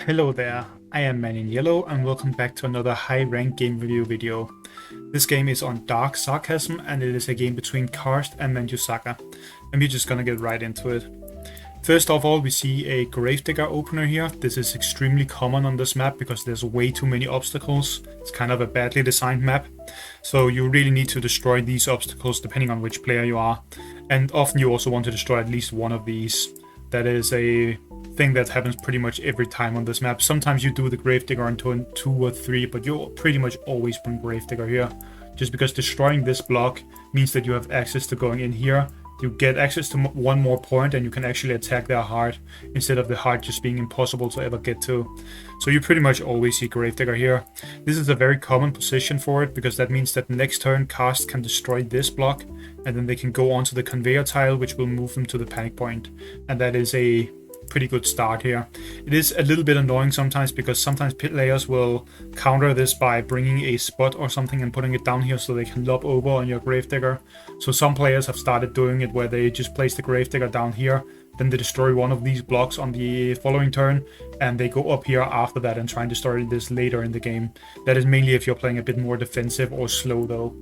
Hello there, I am Man in Yellow and welcome back to another high rank game review video. This game is on Dark Sarcasm and it is a game between Karst and manjusaka, and we're just gonna get right into it. First of all, we see a Gravedigger opener here. This is extremely common on this map because there's way too many obstacles. It's kind of a badly designed map, so you really need to destroy these obstacles depending on which player you are, and often you also want to destroy at least one of these. That is a thing that happens pretty much every time on this map. Sometimes you do the Gravedigger on turn 2 or 3, but you pretty much always bring Gravedigger here. Just because destroying this block means that you have access to going in here. You get access to one more point and you can actually attack their heart instead of the heart just being impossible to ever get to. So you pretty much always see Gravedigger here. This is a very common position for it because that means that next turn Karst can destroy this block and then they can go onto the conveyor tile, which will move them to the panic point. And that is a pretty good start here. It is a little bit annoying sometimes because sometimes players will counter this by bringing a spot or something and putting it down here so they can lob over on your Gravedigger. So some players have started doing it where they just place the Gravedigger down here, then they destroy one of these blocks on the following turn, and they go up here after that and try and destroy this later in the game. That is mainly if you're playing a bit more defensive or slow though.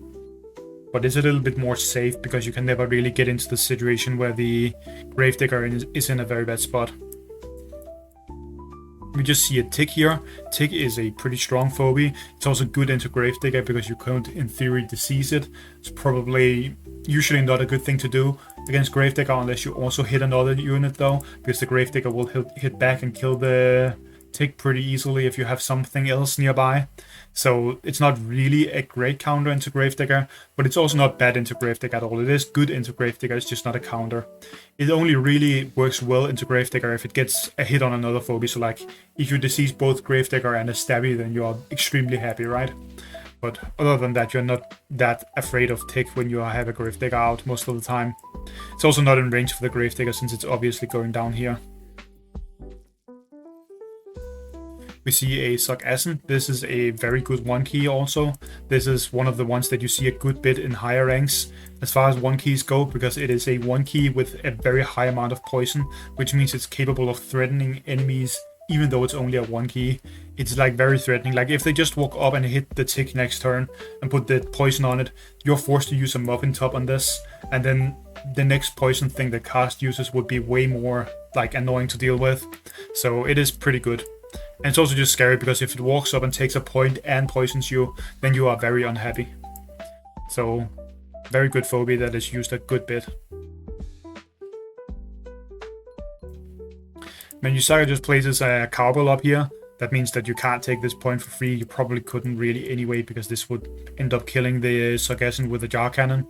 But it's a little bit more safe because you can never really get into the situation where the Gravedigger is in a very bad spot. We just see a tick here. Tick is a pretty strong phobie. It's also good into Gravedigger because you can't, in theory, disease it. It's probably usually not a good thing to do against Gravedigger unless you also hit another unit though, because the Gravedigger will hit back and kill the tick pretty easily if you have something else nearby. So it's not really a great counter into Gravedigger, but it's also not bad into Gravedigger at all. It is good into Gravedigger, it's just not a counter. It only really works well into Gravedigger if it gets a hit on another phobie. So like, if you disease both Gravedigger and a Stabby, then you're extremely happy, right? But other than that, you're not that afraid of tick when you have a Gravedigger out most of the time. It's also not in range for the Gravedigger since it's obviously going down here. We see a Sarcasm. This is a very good one key also. This is one of the ones that you see a good bit in higher ranks as far as one keys go, because it is a one key with a very high amount of poison, which means it's capable of threatening enemies even though it's only a one key. It's like very threatening. Like if they just walk up and hit the tick next turn and put the poison on it, you're forced to use a muffin top on this, and then the next poison thing that Karst uses would be way more like annoying to deal with. So it is pretty good. And it's also just scary because if it walks up and takes a point and poisons you, then you are very unhappy. So, very good phobia that is used a good bit. manjusaka just places a cowbell up here. That means that you can't take this point for free. You probably couldn't really anyway, because this would end up killing the Sarcasm with a jar cannon.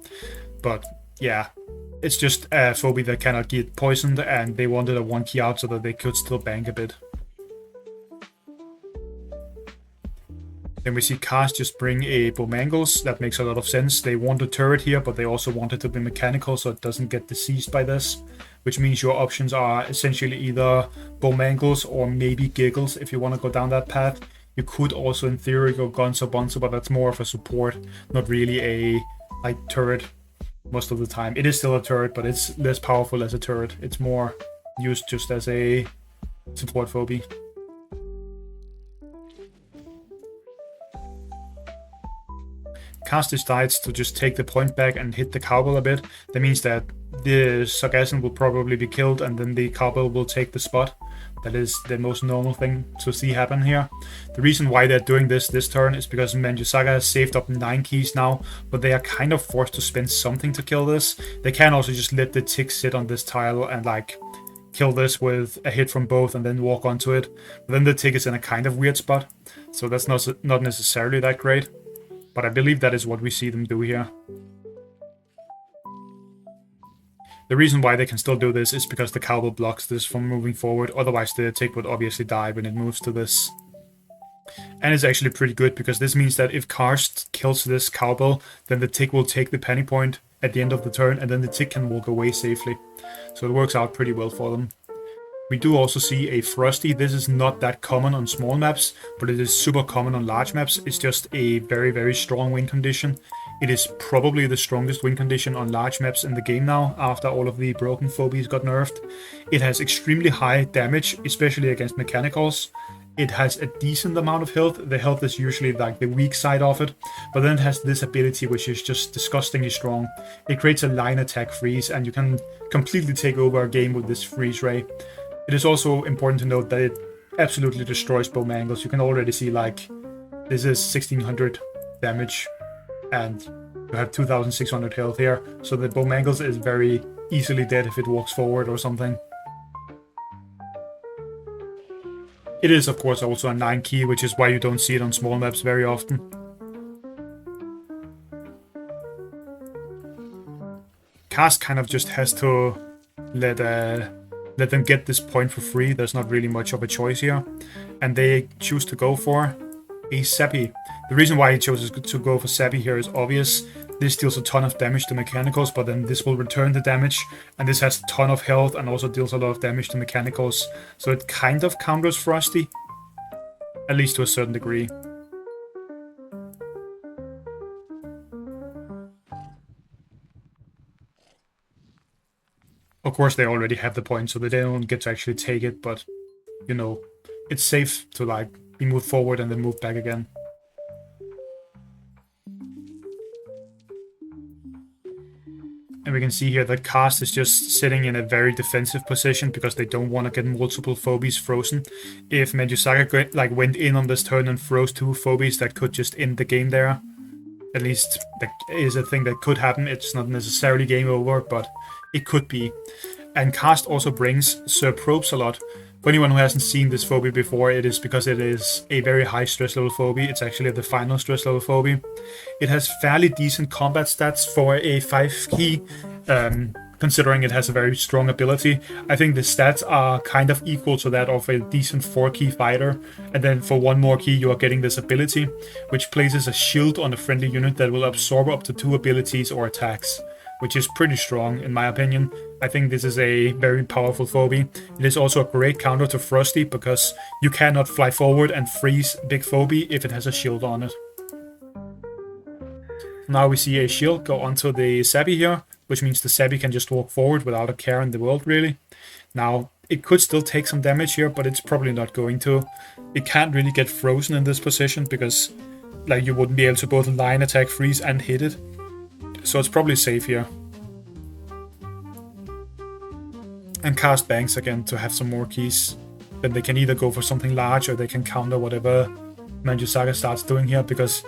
But yeah, it's just a phobia that cannot get poisoned, and they wanted a one key out so that they could still bank a bit. Then we see Karst just bring a Bomangles. That makes a lot of sense. They want a turret here, but they also want it to be mechanical so it doesn't get diseased by this. Which means your options are essentially either Bomangles or maybe Giggles if you want to go down that path. You could also in theory go Guns or Bonzo, but that's more of a support, not really a like turret most of the time. It is still a turret, but it's less powerful as a turret. It's more used just as a support phobia. Karst decides to just take the point back and hit the cowbell a bit. That means that the Sarcasm will probably be killed and then the cowbell will take the spot. That is the most normal thing to see happen here. The reason why they're doing this turn is because manjusaka has saved up 9 keys now, but they are kind of forced to spend something to kill this. They can also just let the tick sit on this tile and like kill this with a hit from both and then walk onto it. But then the tick is in a kind of weird spot, so that's not necessarily that great. But I believe that is what we see them do here. The reason why they can still do this is because the cowbell blocks this from moving forward, otherwise the tick would obviously die when it moves to this. And it's actually pretty good because this means that if Karst kills this cowbell, then the tick will take the panic point at the end of the turn and then the tick can walk away safely. So it works out pretty well for them. We do also see a Frosty. This is not that common on small maps, but it is super common on large maps. It's just a very, very strong win condition. It is probably the strongest win condition on large maps in the game now, after all of the broken phobies got nerfed. It has extremely high damage, especially against mechanicals, it has a decent amount of health. The health is usually like the weak side of it, but then it has this ability which is just disgustingly strong. It creates a line attack freeze, and you can completely take over a game with this freeze ray. It is also important to note that it absolutely destroys bow mangles. You can already see like this is 1600 damage, and you have 2600 health here, so the bow mangles is very easily dead if it walks forward or something. It is, of course, also a 9 key, which is why you don't see it on small maps very often. Karst kind of just has to let them get this point for free. There's not really much of a choice here. And they choose to go for a Seppi. The reason why he chose to go for Seppi here is obvious. This deals a ton of damage to mechanicals, but then this will return the damage, and this has a ton of health and also deals a lot of damage to mechanicals. So it kind of counters Frosty, at least to a certain degree. Of course, they already have the point, so they don't get to actually take it, but, you know, it's safe to, like, be moved forward and then move back again. And we can see here that Karst is just sitting in a very defensive position because they don't want to get multiple phobies frozen. If manjusaka went in on this turn and froze 2 phobies, that could just end the game there. At least that is a thing that could happen. It's not necessarily game over, but it could be. And Karst also brings Sir Probes a lot. For anyone who hasn't seen this phobia before, it is because it is a very high stress level phobia. It's actually the final stress level phobia. It has fairly decent combat stats for a 5 key, considering it has a very strong ability. I think the stats are kind of equal to that of a decent 4 key fighter. And then for 1 more key, you are getting this ability, which places a shield on a friendly unit that will absorb up to 2 abilities or attacks, which is pretty strong in my opinion. I think this is a very powerful phobia. It is also a great counter to Frosty because you cannot fly forward and freeze big phobia if it has a shield on it. Now we see a shield go onto the Seppi here, which means the Seppi can just walk forward without a care in the world really. Now it could still take some damage here, but it's probably not going to. It can't really get frozen in this position because like you wouldn't be able to both line attack, freeze and hit it. So it's probably safe here. And Karst banks again to have some more keys. Then they can either go for something large or they can counter whatever manjusaka starts doing here, because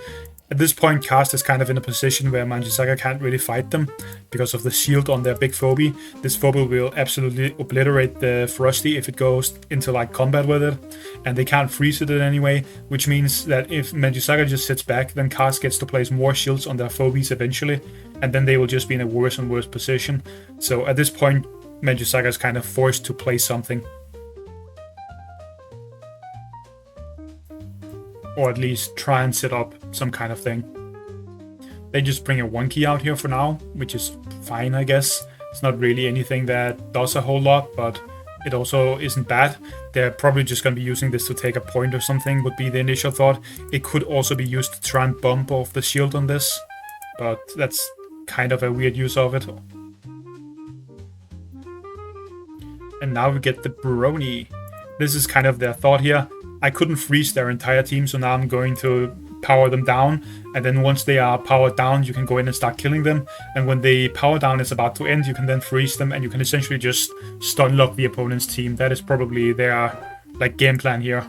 at this point Karst is kind of in a position where manjusaka can't really fight them because of the shield on their big phobia. This phobia will absolutely obliterate the Frosty if it goes into like combat with it, and they can't freeze it in any way, which means that if manjusaka just sits back, then Karst gets to place more shields on their phobies eventually, and then they will just be in a worse and worse position. So at this point manjusaka is kind of forced to play something, or at least try and set up some kind of thing. They just bring a 1 key out here for now, which is fine I guess. It's not really anything that does a whole lot, but it also isn't bad. They're probably just going to be using this to take a point or something, would be the initial thought. It could also be used to try and bump off the shield on this, but that's kind of a weird use of it. And now we get the Brony. This is kind of their thought here. I couldn't freeze their entire team, so now I'm going to power them down. And then once they are powered down, you can go in and start killing them. And when the power down is about to end, you can then freeze them, and you can essentially just stun lock the opponent's team. That is probably their game plan here.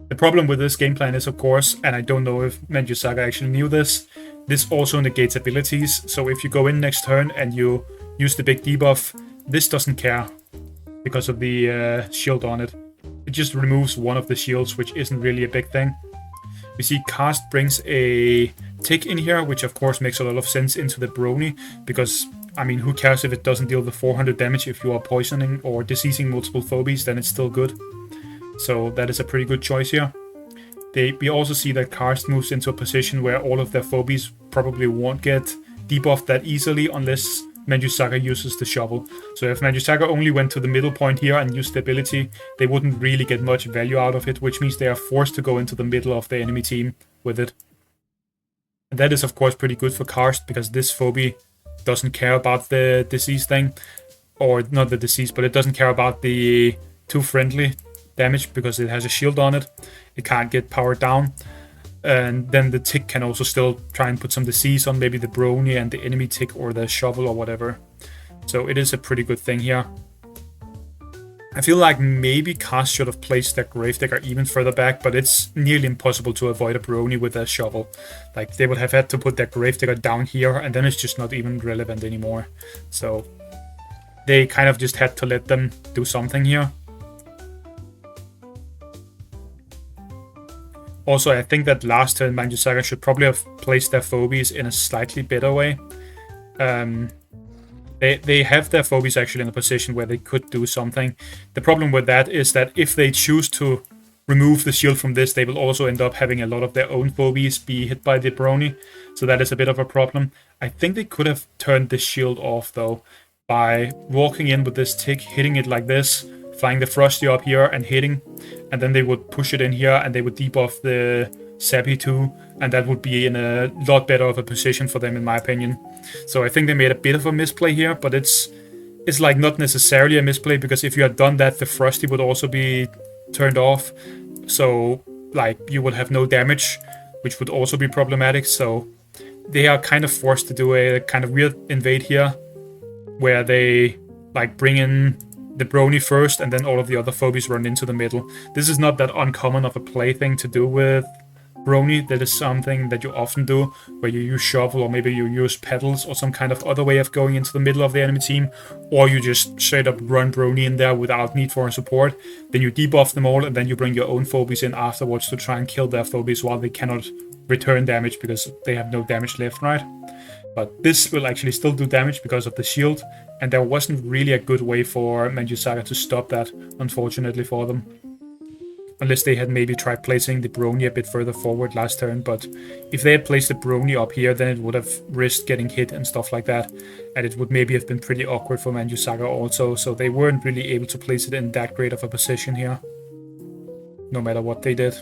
The problem with this game plan is, of course, and I don't know if manjusaka actually knew this, this also negates abilities. So if you go in next turn and you use the big debuff, this doesn't care because of the shield on it. It just removes one of the shields, which isn't really a big thing. We see Karst brings a tick in here, which of course makes a lot of sense into the Brony, because, I mean, who cares if it doesn't deal the 400 damage if you are poisoning or diseasing multiple phobies, then it's still good. So that is a pretty good choice here. We also see that Karst moves into a position where all of their phobies probably won't get debuffed that easily unless manjusaka uses the shovel. So if manjusaka only went to the middle point here and used the ability, they wouldn't really get much value out of it, which means they are forced to go into the middle of the enemy team with it. And that is of course pretty good for Karst, because this phobia doesn't care about the disease thing, or not the disease, but it doesn't care about the too friendly damage because it has a shield on it. It can't get powered down. And then the tick can also still try and put some disease on maybe the Brony and the enemy tick or the shovel or whatever. So it is a pretty good thing here. I feel like maybe Karst should have placed their Gravedigger even further back, but it's nearly impossible to avoid a Brony with a shovel. Like, they would have had to put their Gravedigger down here, and then it's just not even relevant anymore. So they kind of just had to let them do something here. Also, I think that last turn manjusaka should probably have placed their phobies in a slightly better way. They have their phobies actually in a position where they could do something. The problem with that is that if they choose to remove the shield from this, they will also end up having a lot of their own phobies be hit by the Brony. So that is a bit of a problem. I think they could have turned the shield off though by walking in with this tick, hitting it like this, flying the Frosty up here and hitting, and then they would push it in here and they would debuff the Sappy too, and that would be in a lot better of a position for them in my opinion. So I think they made a bit of a misplay here, but it's like not necessarily a misplay, because if you had done that, the Frosty would also be turned off. So like you would have no damage, which would also be problematic. So they are kind of forced to do a kind of weird invade here, where they like bring in the Brony first and then all of the other phobies run into the middle. This is not that uncommon of a play thing to do with Brony. That is something that you often do, where you use shovel or maybe you use pedals or some kind of other way of going into the middle of the enemy team, or you just straight up run Brony in there without need for support. Then you debuff them all and then you bring your own phobies in afterwards to try and kill their phobies while they cannot return damage because they have no damage left, right? But this will actually still do damage because of the shield, and there wasn't really a good way for manjusaka to stop that, unfortunately for them. Unless they had maybe tried placing the Brony a bit further forward last turn, but if they had placed the Brony up here, then it would have risked getting hit and stuff like that, and it would maybe have been pretty awkward for manjusaka also, so they weren't really able to place it in that great of a position here, no matter what they did.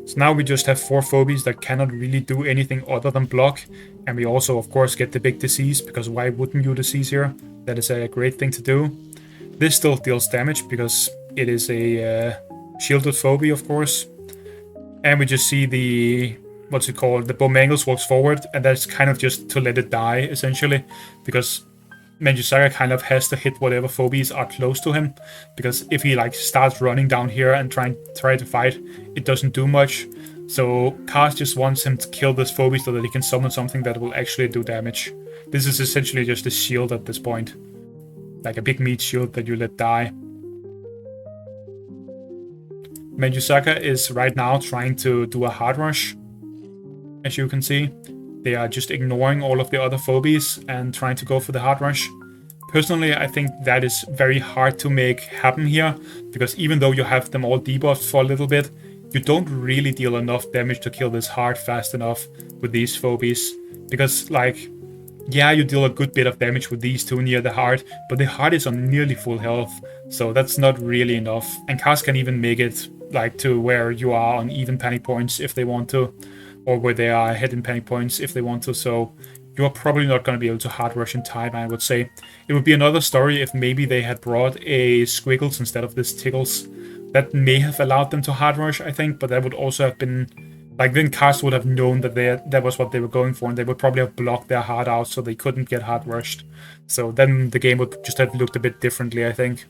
So now we just have 4 phobies that cannot really do anything other than block, and we also of course get the big disease, because why wouldn't you disease here? That is a great thing to do. This still deals damage because it is a shielded phobia, of course. And we just see the, what's it called, the Bomangles walks forward, and that's kind of just to let it die essentially, because manjusaka kind of has to hit whatever phobies are close to him, because if he like starts running down here and try to fight, it doesn't do much. So Karst just wants him to kill this phobie so that he can summon something that will actually do damage. This is essentially just a shield at this point, like a big meat shield that you let die. manjusaka is right now trying to do a hard rush, as you can see. They are just ignoring all of the other phobies and trying to go for the hard rush. Personally, I think that is very hard to make happen here, because even though you have them all debuffed for a little bit, you don't really deal enough damage to kill this hard fast enough with these phobies. Because, like, yeah, you deal a good bit of damage with these two near the heart, but the heart is on nearly full health, so that's not really enough. And Karst can even make it like to where you are on even panic points if they want to, or where they are ahead in panic points if they want to, so you are probably not going to be able to hard rush in time, I would say. It would be another story if maybe they had brought a Squiggles instead of this Tickles. That may have allowed them to hard rush, I think, but that would also have been, like, then Karst would have known that that was what they were going for, and they would probably have blocked their hard out so they couldn't get hard rushed. So then the game would just have looked a bit differently, I think.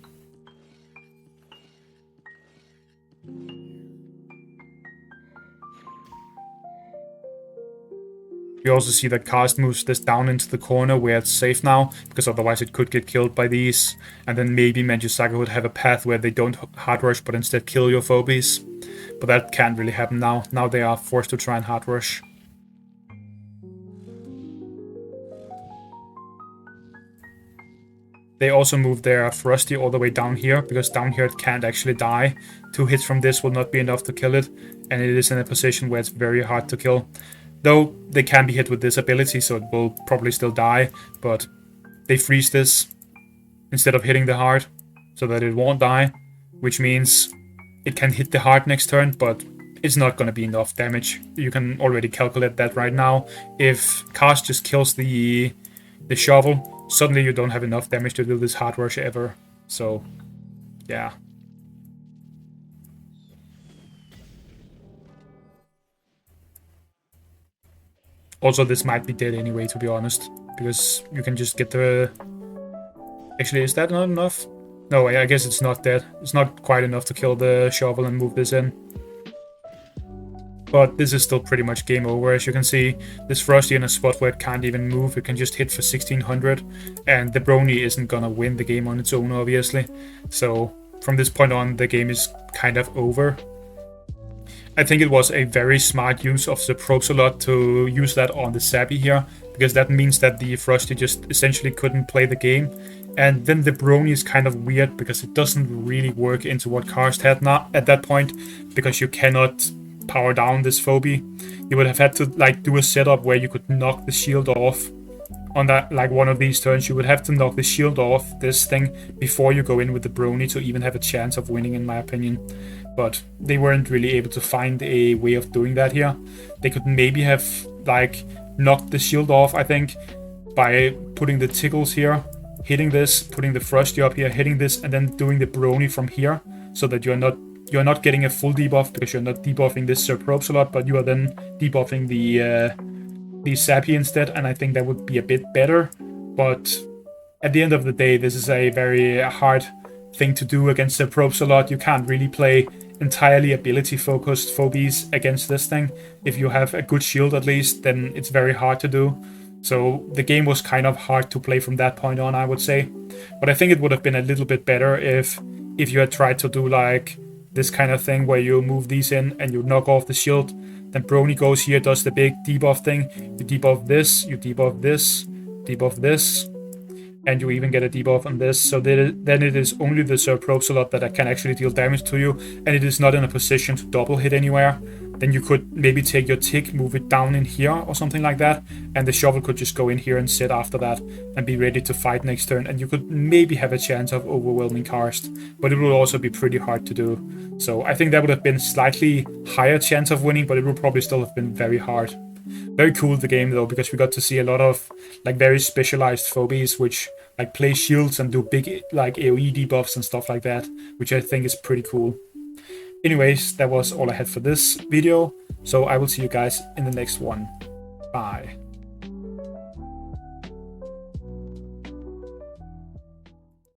We also see that Karst moves this down into the corner where it's safe now, because otherwise it could get killed by these. And then maybe manjusaka would have a path where they don't hard rush but instead kill your phobies. But that can't really happen now. Now they are forced to try and hard rush. They also move their Frosty all the way down here, because down here it can't actually die. 2 hits from this will not be enough to kill it, and it is in a position where it's very hard to kill. Though they can be hit with this ability, so it will probably still die, but they freeze this instead of hitting the heart, so that it won't die, which means it can hit the heart next turn, but it's not going to be enough damage. You can already calculate that right now. If Karst just kills the the shovel, suddenly you don't have enough damage to do this hard rush ever. So, yeah. Also, this might be dead anyway, to be honest, because you can just get the... Actually, is that not enough? No, I guess it's not dead. It's not quite enough to kill the shovel and move this in. But this is still pretty much game over. As you can see, this Frosty in a spot where it can't even move. It can just hit for 1600, and the Brony isn't gonna win the game on its own, obviously. So from this point on, the game is kind of over. I think it was a very smart use of the probe slot to use that on the Sappy here, because that means that the Frosty just essentially couldn't play the game. And then the Brony is kind of weird because it doesn't really work into what Karst had now at that point, because you cannot power down this phobie. You would have had to like do a setup where you could knock the shield off on that, like one of these turns. You would have to knock the shield off this thing before you go in with the Brony to even have a chance of winning, in my opinion. But they weren't really able to find a way of doing that here. They could maybe have like knocked the shield off, I think, by putting the tickles here, hitting this, putting the Frosty up here, hitting this, and then doing the Brony from here, so that you're not getting a full debuff, because you're not debuffing this probe slot, but you are then debuffing the Sappy instead, and I think that would be a bit better. But at the end of the day, this is a very hard thing to do against the probe slot. You can't really play entirely ability focused phobies against this thing. If you have a good shield at least, then it's very hard to do. So the game was kind of hard to play from that point on, I would say. But I think it would have been a little bit better if you had tried to do like this kind of thing where you move these in and you knock off the shield. Then Brony goes here, does the big debuff thing. You debuff this, you debuff this, debuff this, and you even get a debuff on this. So then it is only the probe slot that can actually deal damage to you, and it is not in a position to double hit anywhere. Then you could maybe take your tick, move it down in here or something like that, and the shovel could just go in here and sit after that and be ready to fight next turn, and you could maybe have a chance of overwhelming Karst, but it will also be pretty hard to do. So I think that would have been slightly higher chance of winning, but it would probably still have been very hard. Very cool the game though, because we got to see a lot of like very specialized phobies which like play shields and do big like AoE debuffs and stuff like that, which I think is pretty cool. Anyways, that was all I had for this video, so I will see you guys in the next one. Bye.